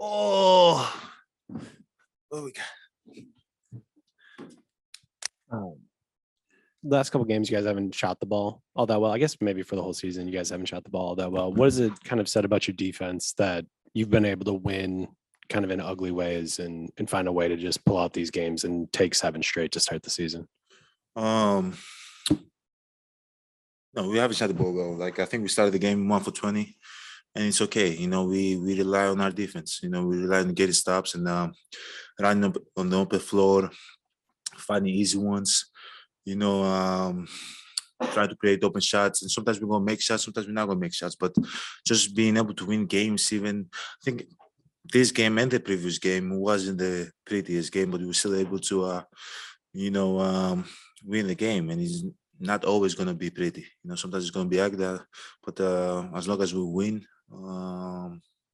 Oh, what we got? Last couple games, you guys haven't shot the ball all that well. I guess maybe for the whole season, you guys haven't shot the ball all that well. What has it kind of said about your defense that you've been able to win kind of in ugly ways and find a way to just pull out these games and take 7 straight to start the season? No, we haven't shot the ball well. Like I think we started the game 1 for 20, and it's okay. We rely on our defense. We rely on getting stops and running up on the open floor, finding easy ones. Try to create open shots, and sometimes we're gonna make shots, sometimes we're not gonna make shots. But just being able to win games, even I think this game and the previous game wasn't the prettiest game, but we were still able to, win the game. And it's not always gonna be pretty. Sometimes it's gonna be ugly, but as long as we win,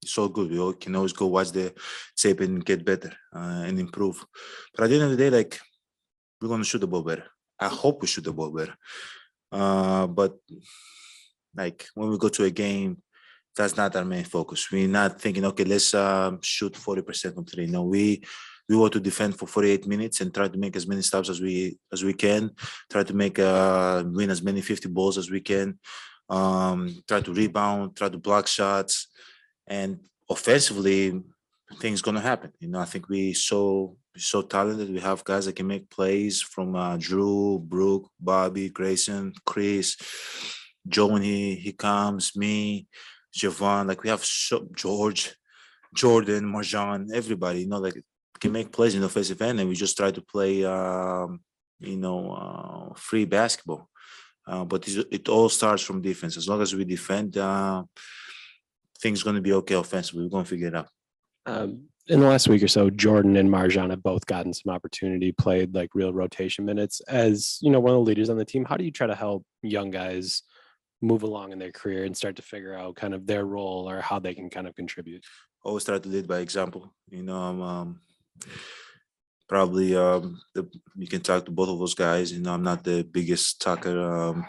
it's all good. We all can always go watch the tape and get better and improve. But at the end of the day, like we're gonna shoot the ball better. I hope we shoot the ball better. But like when we go to a game, that's not our main focus. We're not thinking, okay, let's shoot 40% from 3. No, we want to defend for 48 minutes and try to make as many stops as we can. Try to make win as many 50 balls as we can. Try to rebound, try to block shots, and offensively, things gonna happen. I think we're so talented. We have guys that can make plays from Drew, Brooke, Bobby, Grayson, Chris, Joe when he comes, me, Javon. Like we have George, Jordan, Marjan, everybody. Like can make plays in the offensive end, and we just try to play, free basketball. But it all starts from defense. As long as we defend, things gonna be okay offensively. We're gonna figure it out. In the last week or so, Jordan and Marjan have both gotten some opportunity, played like real rotation minutes. As one of the leaders on the team, how do you try to help young guys move along in their career and start to figure out kind of their role or how they can kind of contribute? Always try to lead by example. I'm probably you can talk to both of those guys. I'm not the biggest talker.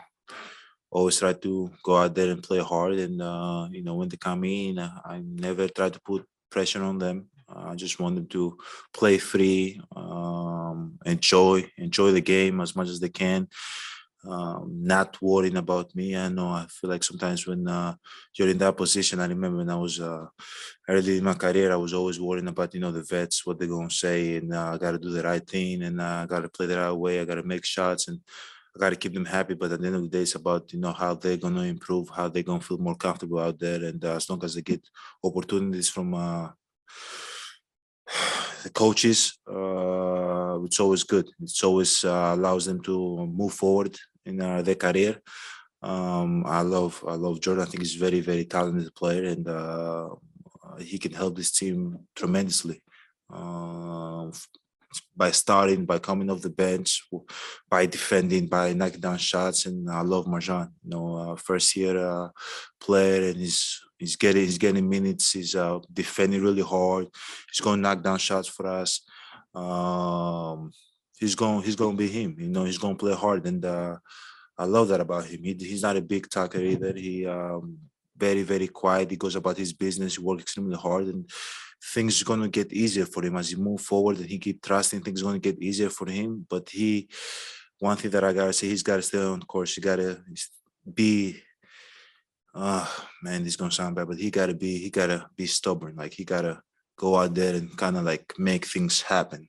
Always try to go out there and play hard. And when they come in, I never try to put pressure on them. I just want them to play free, enjoy the game as much as they can. Not worrying about me. I feel like sometimes when you're in that position, I remember when I was early in my career, I was always worrying about the vets, what they're gonna say, and I got to do the right thing, and I got to play the right way. I got to make shots, and I got to keep them happy. But at the end of the day, it's about how they're gonna improve, how they're gonna feel more comfortable out there, and as long as they get opportunities from the coaches, it's always good. It's always allows them to move forward in their career. I love Jordan. I think he's very, very talented player, and he can help this team tremendously by starting, by coming off the bench, by defending, by knocking down shots. And I love Marjan. First year player, and he's getting minutes. He's defending really hard. He's going to knock down shots for us. He's going to be him. He's going to play hard, and I love that about him. He's not a big talker either. He very, very quiet. He goes about his business. He works extremely hard, and things are going to get easier for him as he move forward and he keep trusting. Things are going to get easier for him. But one thing that I gotta say, he's got to stay on course. He got to be. Man, this is gonna sound bad, but he gotta be stubborn. Like he gotta go out there and kind of like make things happen.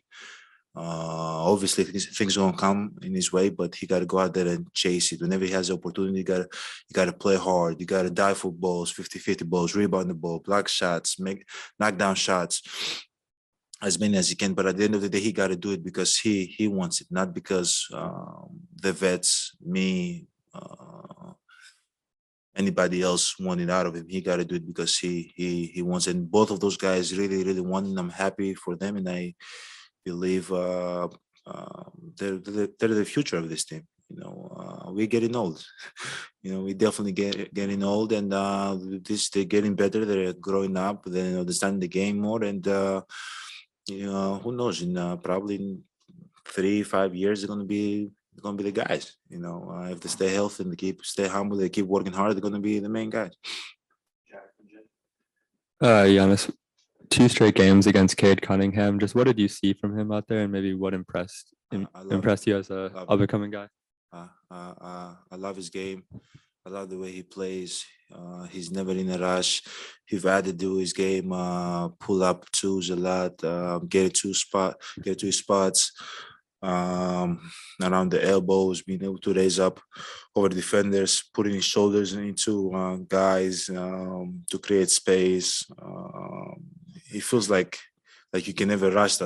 Obviously things gonna come in his way, but he gotta go out there and chase it. Whenever he has the opportunity, you gotta play hard. You gotta dive for balls, 50-50 balls, rebound the ball, block shots, knock down shots, as many as he can. But at the end of the day, he gotta do it because he wants it, not because the vets, me, anybody else want it out of him. He got to do it because he wants it. And both of those guys really, really want it. I'm happy for them, and I believe they're the future of this team. We're getting old. We definitely getting old, and they're getting better. They're growing up. They understand the game more, and who knows? Probably in 3-5 years, they're gonna be the guys. If they stay healthy and they stay humble, they keep working hard, they're gonna be the main guys. Giannis, 2 straight games against Cade Cunningham. Just what did you see from him out there, and maybe what impressed you as a up and coming guy? I love his game. I love the way he plays. He's never in a rush. He's added to his game. Pull up twos a lot. Get to his spots. Around the elbows, being able to raise up over defenders, putting his shoulders into guys to create space. He feels like you can never rush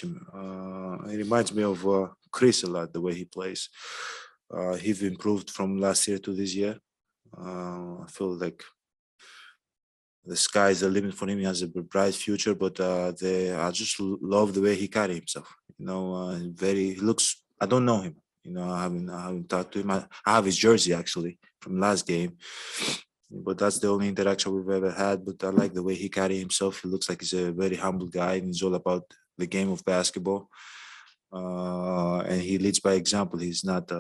him. It reminds me of Chris a lot, the way he plays. He's improved from last year to this year. I feel like the sky's the limit for him. He has a bright future, but I just love the way he carries himself. You know, he looks. I don't know him. You know, I haven't talked to him. I have his jersey actually from last game, but that's the only interaction we've ever had. But I like the way he carries himself. He looks like he's a very humble guy, and he's all about the game of basketball. And he leads by example. He's not.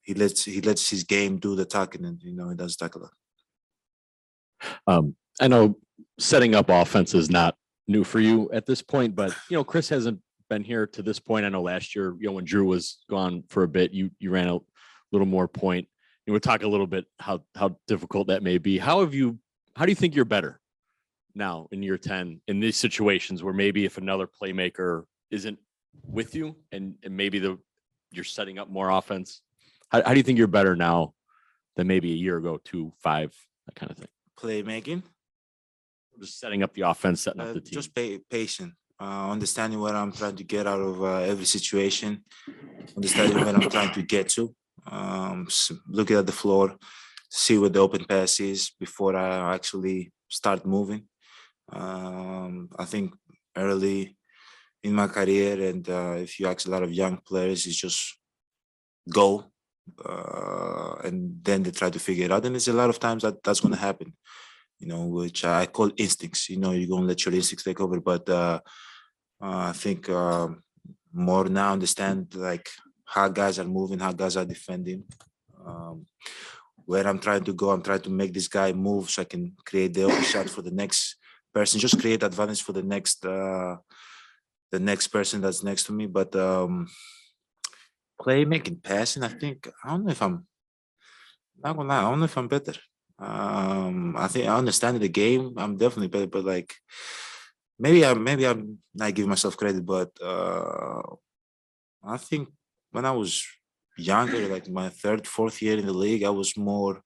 He lets his game do the talking, and he does talk a lot. I know setting up offense is not new for you at this point, but Chris hasn't been here to this point. I know last year, when Drew was gone for a bit, you ran a little more point. And we'll talk a little bit how difficult that may be. How do you think you're better now in year 10 in these situations where maybe if another playmaker isn't with you and maybe you're setting up more offense? How do you think you're better now than maybe a year ago, 2, 5, that kind of thing? Playmaking, just setting up the offense, setting up the team. Just patient, understanding what I'm trying to get out of every situation, understanding where I'm trying to get to, looking at the floor, see what the open pass is before I actually start moving. I think early in my career, and if you ask a lot of young players, it's just go. And then they try to figure it out. And there's a lot of times that's going to happen, which I call instincts. You're going to let your instincts take over. But I think more now understand like how guys are moving, how guys are defending, where I'm trying to go. I'm trying to make this guy move so I can create the open shot for the next person, just create advantage for the next person that's next to me. But playmaking, passing, I don't know if I'm not gonna lie, I don't know if I'm better. I think I understand the game. I'm definitely better, but like maybe I'm not giving myself credit, but I think when I was younger, like my 3rd, 4th year in the league, I was more,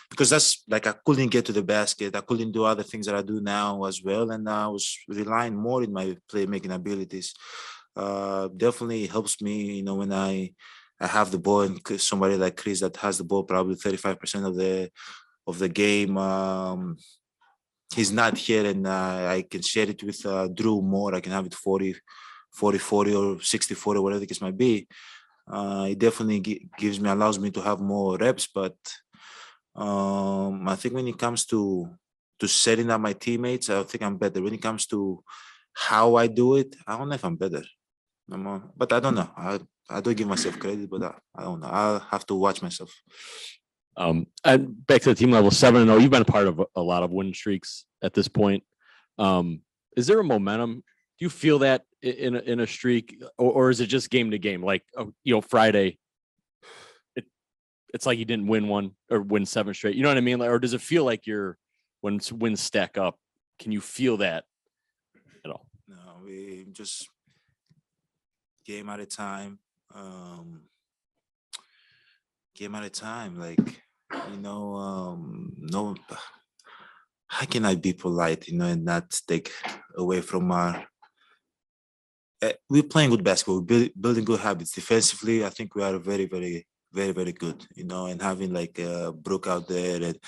because that's like I couldn't get to the basket. I couldn't do other things that I do now as well, and I was relying more in my playmaking abilities. Definitely helps me, when I have the ball and somebody like Chris that has the ball probably 35% of the game. He's not here, and I can share it with Drew more. I can have it 40 or 60-40, whatever the case might be. It definitely allows me to have more reps, but I think when it comes to setting up my teammates, I think I'm better. When it comes to how I do it, I don't know if I'm better. But I don't know. I don't give myself credit, but I don't know. I'll have to watch myself. And back to the team level, 7-0. You've been a part of a lot of win streaks at this point. Is there a momentum? Do you feel that in a streak, or is it just game to game? Like Friday, it's like you didn't win one or win 7 straight. You know what I mean? Or does it feel like when wins stack up? Can you feel that at all? No, we just game at a time. Game at a time. Like no. How can I be polite, and not take away from our? We're playing good basketball. We're building good habits defensively. I think we are very, very, very, very good. And having like Brooke out there and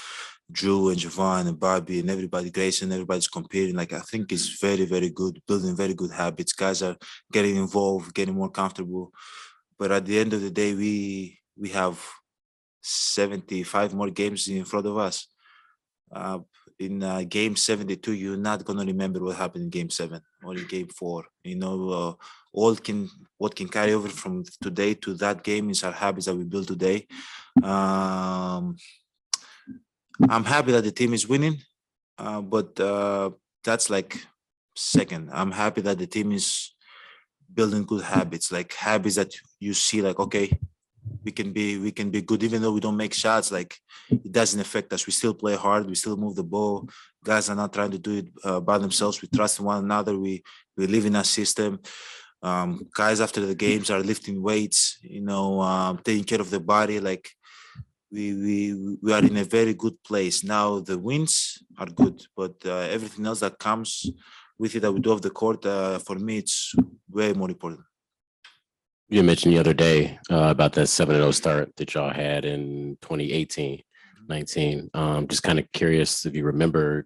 Drew and Javon and Bobby and everybody, Grayson, everybody's competing. Like I think it's very, very good. Building very good habits. Guys are getting involved, getting more comfortable. But at the end of the day, we have 75 more games in front of us. In game 72, you're not going to remember what happened in game 7 or in game 4. What can carry over from today to that game is our habits that we build today. I'm happy that the team is winning, but that's like second. I'm happy that the team is building good habits, like habits that you see, like, okay, we can be good even though we don't make shots. Like, it doesn't affect us. We still play hard. We still move the ball. Guys are not trying to do it by themselves. We trust one another. We live in our system. Guys after the games are lifting weights, taking care of the body. Like, we are in a very good place now. The wins are good, but everything else that comes with it that we do off the court, for me, it's way more important. You mentioned the other day about that 7-0 start that y'all had in 2018, 19. Just kind of curious if you remember,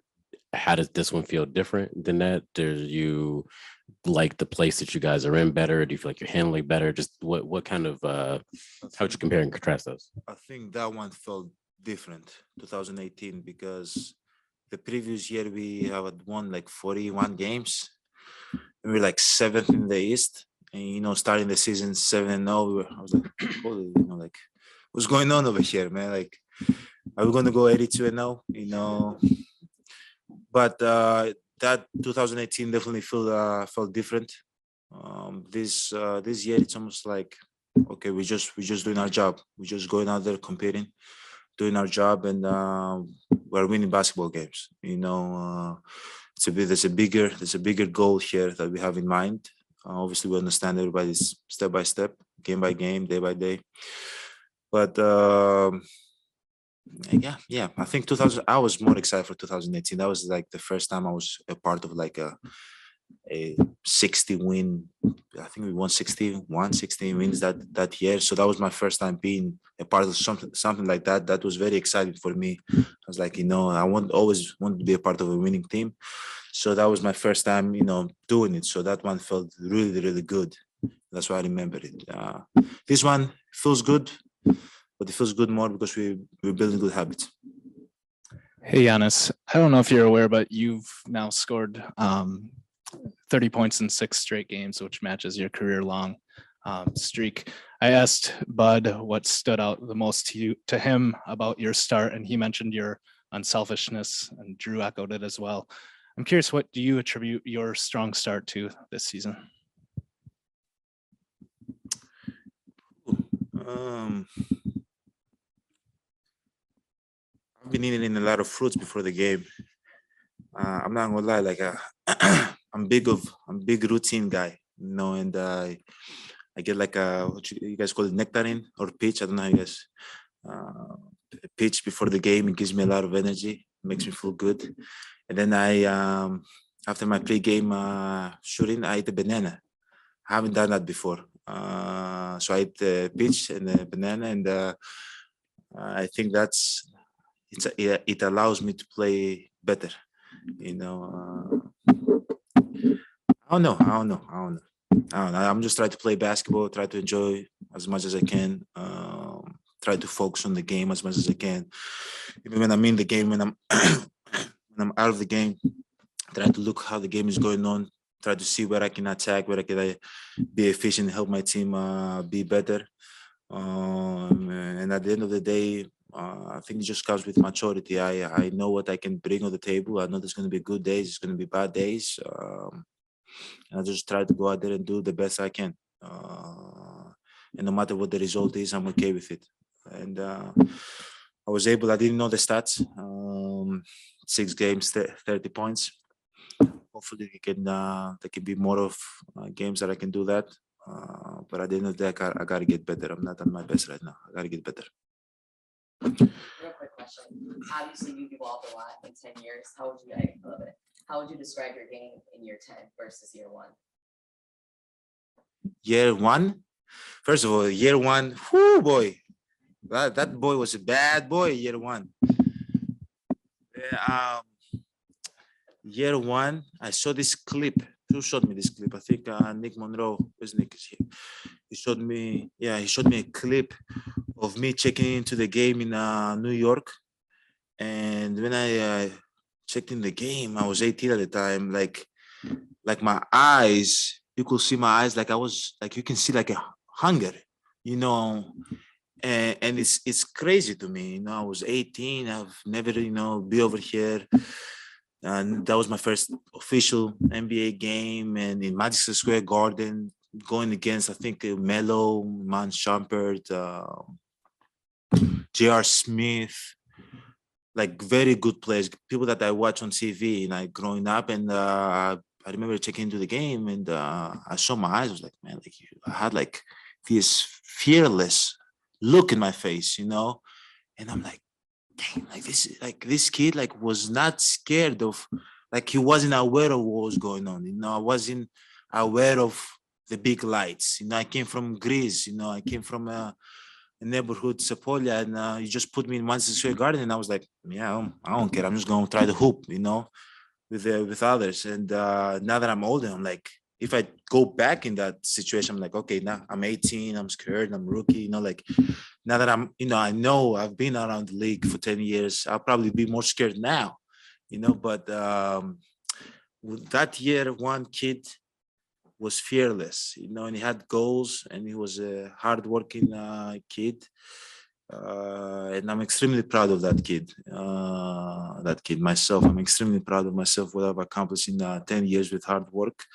how does this one feel different than that? Do you like the place that you guys are in better? Do you feel like you're handling better? Just what kind of, how would you compare and contrast those? I think that one felt different, 2018, because the previous year we have won like 41 games. And we're like 7th in the East. And, starting the season 7-0, I was like, holy, like, what's going on over here, man? Like, are we going to go 82-0? But that 2018 definitely felt different. This year, it's almost like, okay, we're just doing our job. We're just going out there competing, doing our job, and we're winning basketball games. There's a bigger goal here that we have in mind. Obviously, we understand everybody's step by step, game by game, day by day. But yeah, I think 2000. I was more excited for 2018. That was like the first time I was a part of like a 60 win. I think we won 16 wins that year. So that was my first time being a part of something like that. That was very exciting for me. I was like, I always wanted to be a part of a winning team. So that was my first time, doing it. So that one felt really, really good. That's why I remember it. This one feels good, but it feels good more because we're building good habits. Hey, Giannis, I don't know if you're aware, but you've now scored 30 points in 6 straight games, which matches your career-long streak. I asked Bud what stood out the most to him about your start, and he mentioned your unselfishness, and Drew echoed it as well. I'm curious, what do you attribute your strong start to this season? I've been eating a lot of fruits before the game. I'm not gonna lie, like I'm big routine guy, and I get like what you guys call it, nectarine or peach. I don't know how you guys peach before the game. It gives me a lot of energy, makes me feel good. And then I after my pre-game shooting, I eat a banana. I haven't done that before. So I eat the peach and the banana, and I think it allows me to play better. I don't know. I'm just trying to play basketball, try to enjoy as much as I can, try to focus on the game as much as I can. Even when I'm in the game, when I'm when I'm out of the game, try to look how the game is going on, try to see where I can attack, where I can be efficient, help my team be better. And at the end of the day, I think it just comes with maturity. I know what I can bring on the table. I know there's going to be good days, there's going to be bad days. And I just try to go out there and do the best I can. And no matter what the result is, I'm okay with it. And I didn't know the stats. 6 games, 30 points. Hopefully there can be more of games that I can do that. But at the end of the day, I got to get better. I'm not at my best right now. I got to get better. Real quick question. Obviously, you've evolved a lot in 10 years. How would you describe your game in year 10 versus year 1? Year 1? First of all, year 1, whoo, boy. That boy was a bad boy, year 1. Year 1, I saw this clip. Who showed me this clip? I think Nick Monroe. Where's Nick? He showed me a clip of me checking into the game in New York. And when I checked in the game, I was 18 at the time. Like my eyes, you could see my eyes. Like I was, like you can see like a hunger, And it's crazy to me. I was 18. I've never, be over here. And that was my first official NBA game, and in Madison Square Garden, going against I think Melo, Man Shumpert, J.R. Smith, like very good players, people that I watch on TV, like growing up. And I remember checking into the game, and I saw my eyes. I was like, man, like I had like this fearless look in my face, you know. And I'm like, dang, like this kid like was not scared of, like he wasn't aware of what was going on. You know, I wasn't aware of the big lights. You know, I came from Greece. You know, I came from a neighborhood Sepolia, and you just put me in Madison Square Garden, and I was like, yeah, I don't care. I'm just going to try the hoop. You know, with others. And now that I'm older, I'm like, if I go back in that situation, I'm like, okay, now I'm 18, I'm scared, I'm rookie, you know, like now that I'm, you know, I know I've been around the league for 10 years, I'll probably be more scared now, you know. But that year, one kid was fearless, you know, and he had goals, and he was a hardworking kid. And I'm extremely proud of that kid. That kid myself. I'm extremely proud of myself, what I've accomplished in 10 years with hard work.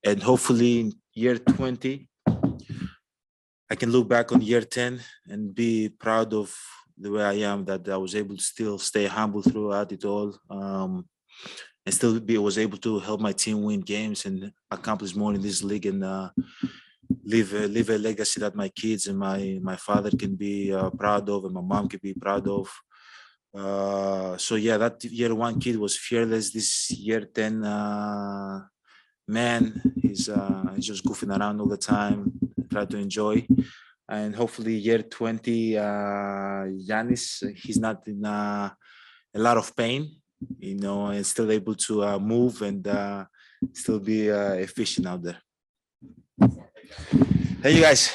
And hopefully in year 20, I can look back on year 10 and be proud of the way I am, that I was able to still stay humble throughout it all. And still was able to help my team win games and accomplish more in this league, and leave a legacy that my kids and my father can be proud of, and my mom can be proud of. So yeah, that year one kid was fearless. This year 10, man, he's just goofing around all the time, try to enjoy. And hopefully year 20, Giannis, he's not in a lot of pain, you know, and still able to move and still be efficient out there. Hey, you guys.